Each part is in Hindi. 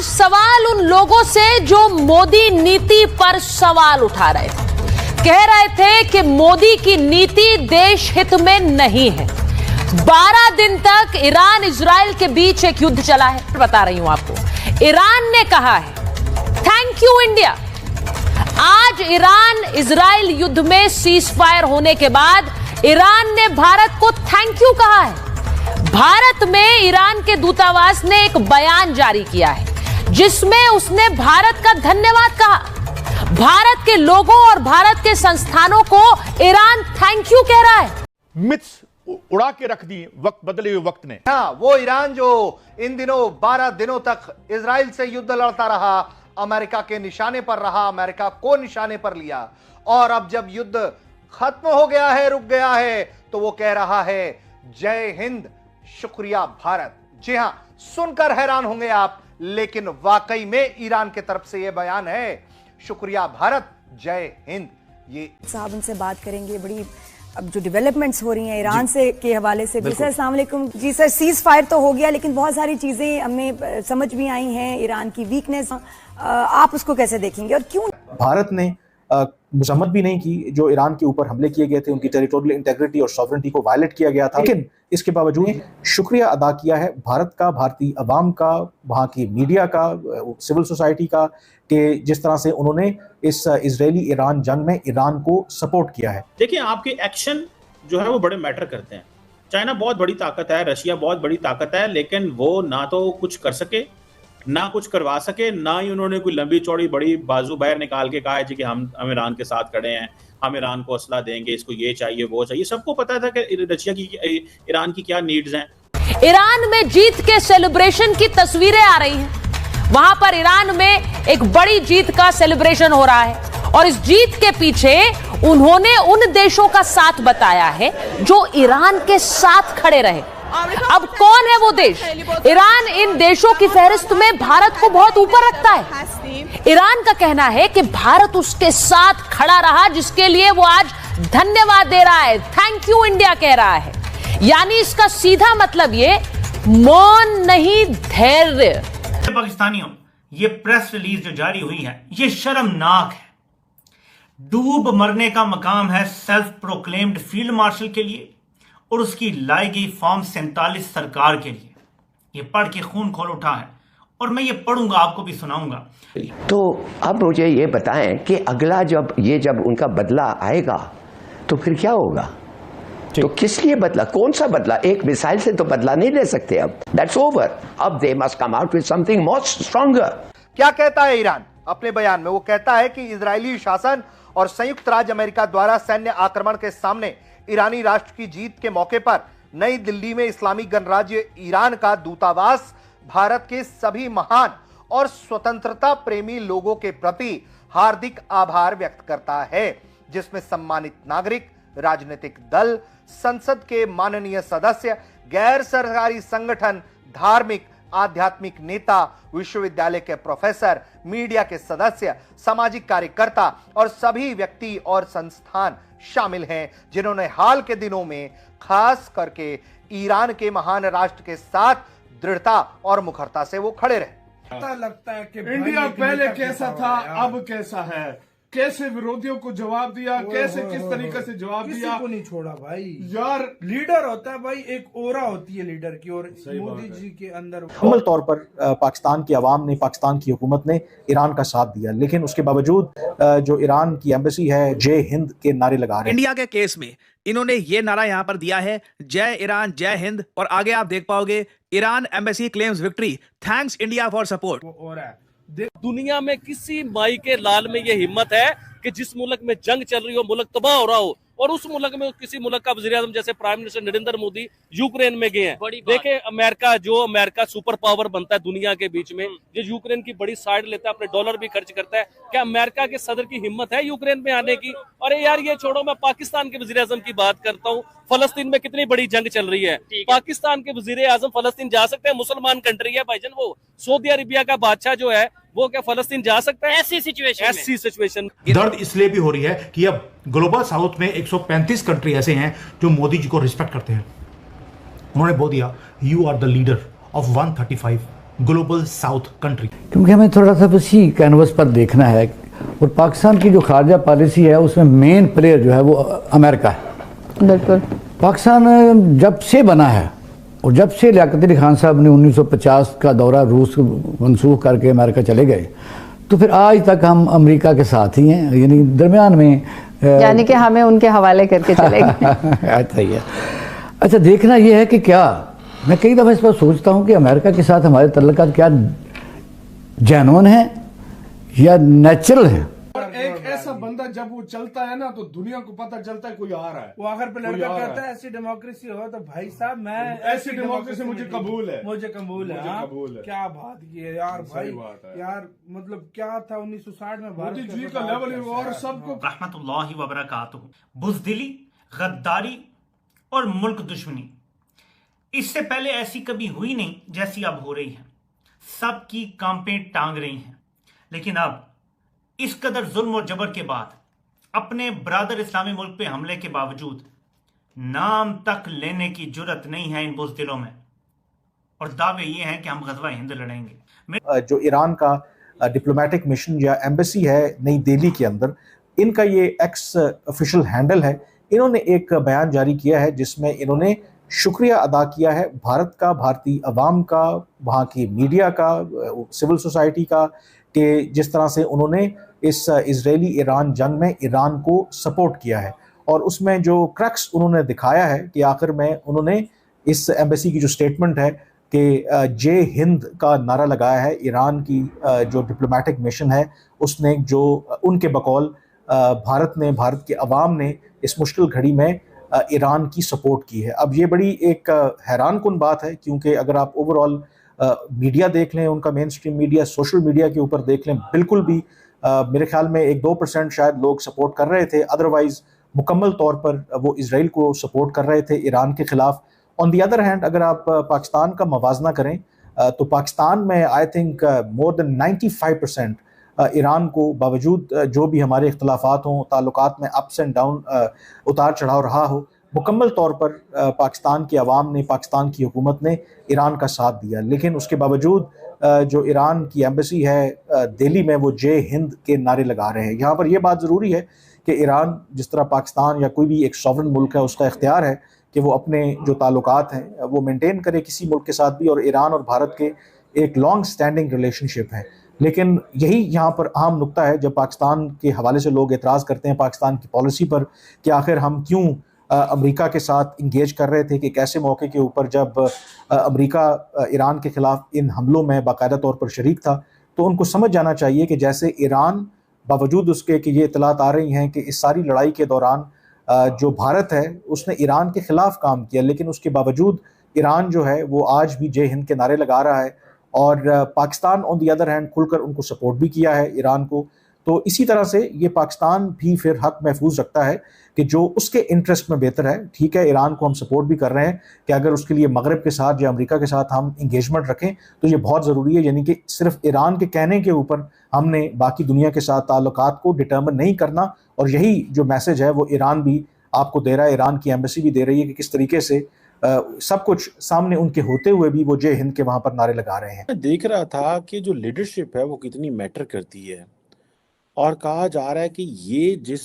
सवाल उन लोगों से जो मोदी नीति पर सवाल उठा रहे थे, कह रहे थे कि मोदी की नीति देश हित में नहीं है। 12 दिन तक ईरान इजराइल के बीच एक युद्ध चला है। बता रही हूं आपको, ईरान ने कहा है थैंक यू इंडिया। आज ईरान इजराइल युद्ध में सीज फायर होने के बाद ईरान ने भारत को थैंक यू कहा है। भारत में ईरान के दूतावास ने एक बयान जारी किया है जिसमें उसने भारत का धन्यवाद कहा। भारत के लोगों और भारत के संस्थानों को ईरान थैंक यू कह रहा है। मिथ्स उड़ा के रख दी वक्त बदले हुए वक्त ने। हाँ, वो ईरान जो इन दिनों 12 दिनों तक इजराइल से युद्ध लड़ता रहा, अमेरिका के निशाने पर रहा, अमेरिका को निशाने पर लिया, और अब जब युद्ध खत्म हो गया है, रुक गया है, तो वो कह रहा है जय हिंद, शुक्रिया भारत। जी हां, सुनकर हैरान होंगे आप, लेकिन वाकई में ईरान की तरफ से यह बयान है शुक्रिया भारत, जय हिंद। ये साहब उनसे बात करेंगे, बड़ी अब जो डेवलपमेंट्स हो रही हैं ईरान से के हवाले से। जी सर, अस्सलाम वालेकुम। जी सर, सीज फायर तो हो गया, लेकिन बहुत सारी चीजें हमें समझ भी आई हैं। ईरान की वीकनेस, आप उसको कैसे देखेंगे और क्यों? भारत ने मजम्मत भी नहीं की जो ईरान के ऊपर हमले किए गए थे, उनकी टेरिटोरियल इंटेग्रिटी और सॉवरेनिटी को वायलेट किया गया था, लेकिन इसके बावजूद शुक्रिया अदा किया है भारत का, भारतीय अवाम का, वहाँ की मीडिया का, सिविल सोसाइटी का, कि जिस तरह से उन्होंने इस इजरायली ईरान जंग में ईरान को सपोर्ट किया है। देखिए, आपके एक्शन जो है वो बड़े मैटर करते हैं। चाइना बहुत बड़ी ताकत है, रशिया बहुत बड़ी ताकत है, लेकिन वो ना तो कुछ कर सके, ना कुछ करवा सके, ना ही उन्होंने कोई लंबी चौड़ी बड़ी बाजू बाहर निकाल के कहा है जी कि हम ईरान के साथ खड़े हैं, हम ईरान को असला देंगे, इसको ये चाहिए वो चाहिए। सबको पता था कि रशिया की ईरान की क्या नीड्स हैं। ईरान में जीत के सेलिब्रेशन की तस्वीरें आ रही हैं। वहां पर ईरान में एक बड़ी जीत का सेलिब्रेशन हो रहा है और इस जीत के पीछे उन्होंने उन देशों का साथ बताया है जो ईरान के साथ खड़े रहे। अब कौन है वो देश? ईरान इन देशों की फहरिस्त में भारत को बहुत ऊपर रखता है। ईरान का कहना है कि भारत उसके साथ खड़ा रहा, जिसके लिए वो आज धन्यवाद दे रहा है, थैंक यू इंडिया कह रहा है। यानी इसका सीधा मतलब ये मौन नहीं, धैर्य। पाकिस्तानियों, ये प्रेस रिलीज जो जारी हुई है ये शर्मनाक है। डूब मरने का मकाम है सेल्फ प्रोक्लेम्ड फील्ड मार्शल के लिए और उसकी लाई गई फॉर्म 47 सरकार के लिए। ये पढ़ के खून खोल उठा है और मैं ये पढ़ूंगा, आपको भी सुनाऊंगा। तो अब मुझे ये बताएं कि अगला जब उनका बदला आएगा तो फिर क्या होगा? तो किस लिए बदला? कौन सा बदला? एक मिसाइल से तो बदला नहीं ले सकते। अब दैट्स ओवर। अब they must come out with something more stronger. क्या कहता है ईरान अपने बयान में? वो कहता है कि इजरायली शासन और संयुक्त राज्य अमेरिका द्वारा सैन्य आक्रमण के सामने ईरानी राष्ट्र की जीत के मौके पर नई दिल्ली में इस्लामिक गणराज्य ईरान का दूतावास भारत के सभी महान और स्वतंत्रता प्रेमी लोगों के प्रति हार्दिक आभार व्यक्त करता है, जिसमें सम्मानित नागरिक, राजनीतिक दल, संसद के माननीय सदस्य, गैर सरकारी संगठन, धार्मिक आध्यात्मिक नेता, विश्वविद्यालय के प्रोफेसर, मीडिया के सदस्य, सामाजिक कार्यकर्ता और सभी व्यक्ति और संस्थान शामिल हैं, जिन्होंने हाल के दिनों में खास करके ईरान के महान राष्ट्र के साथ दृढ़ता और मुखरता से वो खड़े रहे। पता लगता है कि इंडिया पहले कैसा था, अब कैसा है, कैसे विरोधियों को जवाब दिया, कैसे किस तरीके से जवाब दिया। किसी को नहीं छोड़ा भाई। यार लीडर होता है भाई, एक ओरा होती है लीडर की, और मोदी जी के अंदर मुकम्मल तौर पर पाकिस्तान की आवाम ने, पाकिस्तान की हुकूमत ने ईरान का साथ दिया, लेकिन उसके बावजूद जो ईरान की एम्बेसी है जय हिंद के नारे लगा रहे हैं। इंडिया के केस में इन्होंने ये नारा यहाँ पर दिया है, जय ईरान जय हिंद, और आगे आप देख पाओगे Iran embassy claims victory, thanks India for support. दुनिया में किसी माई के लाल में ये हिम्मत है कि जिस मुल्क में जंग चल रही हो, मुल्क तबाह हो रहा हो, और उस मुल्क में किसी मुल्क का वज़ीर-ए-आज़म जैसे prime minister Narendra Modi Ukraine में गए हैं। देखे अमेरिका सुपर पावर बनता है दुनिया के बीच में, जो यूक्रेन की बड़ी साइड लेता है, अपने डॉलर भी खर्च करता है। क्या अमेरिका के सदर की हिम्मत है यूक्रेन में आने की? अरे यार ये छोड़ो, मैं पाकिस्तान के वज़ीर-ए-आज़म की बात करता हूँ। फलस्तीन में कितनी बड़ी जंग चल रही है, पाकिस्तान के वज़ीर-ए-आज़म फलस्तीन जा सकते हैं? मुसलमान कंट्री है भाईजान, वो सऊदी अरेबिया का बादशाह जो है वो क्या फलस्तीन जा सकता है? ऐसी सिचुएशन दर्द इसलिए भी हो रही है कि अब ग्लोबल साउथ में 135 कंट्री ऐसे हैं जो मोदी जी को रिस्पेक्ट करते हैं। उन्होंने बोल दिया, you are the leader of 135 global south country. क्योंकि हमें थोड़ा सा उसी कैनवस पर देखना है और पाकिस्तान की जो खारजा पॉलिसी है उसमें मेन प्लेयर जो है वो अमेरिका है। बिल्कुल। पाकिस्तान जब से बना है और जब से लियाकत अली खान साहब ने 1950 का दौरा रूस मनसूख करके अमेरिका चले गए, तो फिर आज तक हम अमेरिका के साथ ही हैं, यानी दरमियान में यानी कि हमें उनके हवाले करके चले गए। अच्छा ही है। अच्छा, देखना यह है कि क्या, मैं कई दफ़ा इस पर सोचता हूँ कि अमेरिका के साथ हमारे तल्लुकात क्या जेन्युइन है या नेचुरल है। और एक ऐसा बंदा जब वो चलता है ना तो दुनिया को पता चलता है कोई आ रहा है। वो आखिर पे लड़का कहता है ऐसी डेमोक्रेसी हो तो भाई साहब मैं ऐसी डेमोक्रेसी मुझे कबूल है, मुझे कबूल है। हाँ? कबूल है। क्या बात की है यार भाई, यार मतलब क्या था 1960 में मोदी जी का लेवल और सबको। रहमतुल्लाहि व बरकातहू। बुज़दिली, गद्दारी और मुल्क दुश्मनी इससे पहले ऐसी कभी हुई नहीं जैसी अब हो रही है। सबकी कांपें टांग रही हैं, लेकिन अब इस कदर जुल्म और जबर के बाद अपने ब्रादर इस्लामी मुल्क पे हमले के बावजूद नाम तक लेने की जुर्रत नहीं है इन बुज़दिलों में, और दावे ये हैं कि हम गज़वा हिंद लड़ेंगे। जो ईरान का डिप्लोमेटिक मिशन या एम्बेसी है नई दिल्ली के अंदर, इनका ये एक्स ऑफिशियल हैंडल है। इन्होंने एक बयान जारी किया है जिसमें इन्होंने शुक्रिया अदा किया है भारत का, भारतीय अवाम का, वहाँ की मीडिया का, सिविल सोसाइटी का, कि जिस तरह से उन्होंने इस इजरायली ईरान जंग में ईरान को सपोर्ट किया है। और उसमें जो क्रक्स उन्होंने दिखाया है कि आखिर में उन्होंने इस एम्बेसी की जो स्टेटमेंट है कि जय हिंद का नारा लगाया है। ईरान की जो डिप्लोमेटिक मिशन है उसने, जो उनके बकौल भारत ने, भारत के अवाम ने इस मुश्किल घड़ी में ईरान की सपोर्ट की है। अब ये बड़ी एक हैरान कुन बात है, क्योंकि अगर आप ओवरऑल मीडिया देख लें, उनका main stream media, social media के ऊपर देख लें, बिल्कुल भी मेरे ख्याल में 1-2% शायद लोग सपोर्ट कर रहे थे, अदरवाइज मुकम्मल तौर पर वो इजराइल को सपोर्ट कर रहे थे ईरान के ख़िलाफ़। ऑन दी अदर हैंड अगर आप पाकिस्तान का मवाजना करें तो पाकिस्तान में I think more than 95% Iran को, बावजूद जो भी हमारे इख्तलाफात हों, ताल्लुकात में अप्स एंड डाउन, उतार चढ़ाव रहा हो, मुकम्मल तौर पर पाकिस्तान की आवाम ने, पाकिस्तान की हुकूमत ने ईरान का साथ दिया। लेकिन उसके बावजूद जो ईरान की एम्बेसी है दिल्ली में, वो जय हिंद के नारे लगा रहे हैं। यहाँ पर यह बात ज़रूरी है कि ईरान जिस तरह पाकिस्तान या कोई भी एक सॉवरन मुल्क है, उसका इख्तियार है कि वो अपने जो ताल्लुकात हैं वो मेंटेन करे किसी मुल्क के साथ भी, और ईरान और भारत के एक लॉन्ग स्टैंडिंग रिलेशनशिप है। लेकिन यही यहाँ पर अहम नुक्ता है जब पाकिस्तान के हवाले से लोग एतराज़ करते हैं पाकिस्तान की पॉलिसी पर कि आखिर हम क्यों अमेरिका के साथ इंगेज कर रहे थे, कि कैसे मौके के ऊपर जब अमेरिका ईरान के ख़िलाफ़ इन हमलों में बाकायदा तौर पर शरीक था, तो उनको समझ जाना चाहिए कि जैसे ईरान, बावजूद उसके कि ये इतलात आ रही हैं कि इस सारी लड़ाई के दौरान जो भारत है उसने ईरान के ख़िलाफ़ काम किया, लेकिन उसके बावजूद ईरान जो है वो आज भी जय हिंद के नारे लगा रहा है, और Pakistan on the other hand खुलकर उनको सपोर्ट भी किया है ईरान को। तो इसी तरह से ये पाकिस्तान भी फिर हक महफूज रखता है कि जो उसके इंटरेस्ट में बेहतर है। ठीक है, ईरान को हम सपोर्ट भी कर रहे हैं कि अगर उसके लिए मगरब के साथ या अमेरिका के साथ हम इंगेजमेंट रखें तो ये बहुत ज़रूरी है, यानी कि सिर्फ ईरान के कहने के ऊपर हमने बाकी दुनिया के साथ ताल्लुकात को डिटर्मिन नहीं करना। और यही जो मैसेज है वो ईरान भी आपको दे रहा है, ईरान की एम्बेसी भी दे रही है कि किस तरीके से सब कुछ सामने उनके होते हुए भी वो जय हिंद के वहाँ पर नारे लगा रहे हैं। मैं देख रहा था कि जो लीडरशिप है वो कितनी मैटर करती है, और कहा जा रहा है कि ये जिस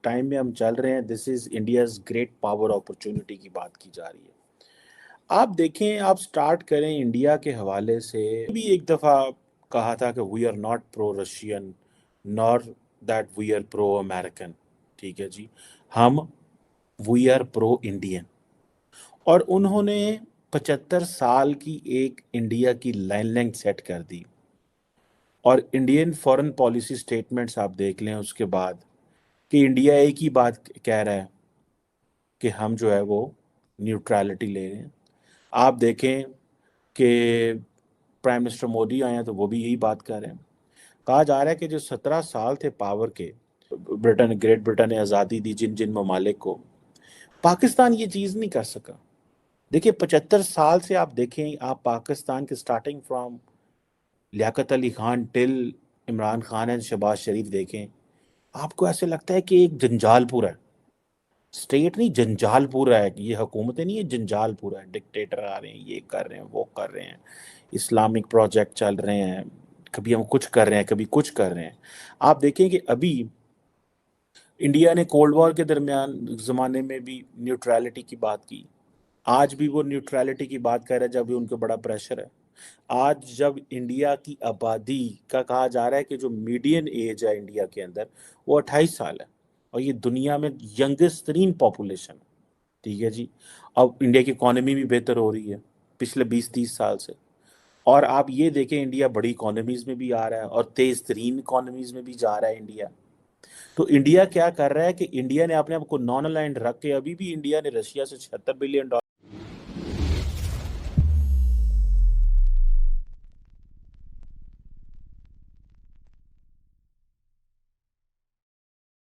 टाइम में हम चल रहे हैं, this is India's great power opportunity की बात की जा रही है। आप देखें, आप स्टार्ट करें इंडिया के हवाले से। भी एक दफ़ा कहा था कि we are not pro Russian nor that we are pro American. ठीक है जी, हम वी आर प्रो इंडियन। और उन्होंने 75 साल की एक इंडिया की लाइन लेंथ सेट कर दी, और इंडियन फॉरेन पॉलिसी स्टेटमेंट्स आप देख लें उसके बाद कि इंडिया एक ही बात कह रहा है कि हम जो है वो न्यूट्रलिटी ले रहे हैं। आप देखें कि प्राइम मिनिस्टर मोदी आए हैं तो वो भी यही बात कर रहे हैं। कहा जा रहा है कि जो 17 साल थे पावर के, ग्रेट ब्रिटेन ने आज़ादी दी जिन जिन ममालिक को, पाकिस्तान ये चीज़ नहीं कर सका। देखिए 75 साल से आप देखें, आप पाकिस्तान के starting from Liaquat Ali Khan till Imran Khan and Shehbaz Sharif देखें, आपको ऐसे लगता है कि एक जंजालपुर है, स्टेट नहीं जंजालपुर है। ये हुकूमतें नहीं है, जंजालपुर है। डिक्टेटर आ रहे हैं, ये कर रहे हैं, वो कर रहे हैं। इस्लामिक प्रोजेक्ट चल रहे हैं, कभी हम कुछ कर रहे हैं, कभी कुछ कर रहे हैं। आप देखें कि अभी इंडिया ने कोल्ड वॉर के दरमियान ज़माने में भी न्यूट्रलिटी की बात की, आज भी वो न्यूट्रलिटी की बात कर रहे हैं जब भी उनको बड़ा प्रेशर है। आज जब इंडिया की आबादी का कहा जा रहा है कि जो मीडियन एज है इंडिया के अंदर वो 28 साल है और ये दुनिया में यंगेस्ट तरीन पॉपुलेशन है, ठीक है जी। अब इंडिया की इकॉनमी भी बेहतर हो रही है पिछले 20-30 साल से, और आप ये देखें इंडिया बड़ी इकॉनमीज में भी आ रहा है और तेज तरीन इकॉनमीज में भी जा रहा है इंडिया। तो इंडिया क्या कर रहा है कि इंडिया ने अपने आप को नॉन अलाइंड रख के, अभी भी इंडिया ने रशिया से $76 बिलियन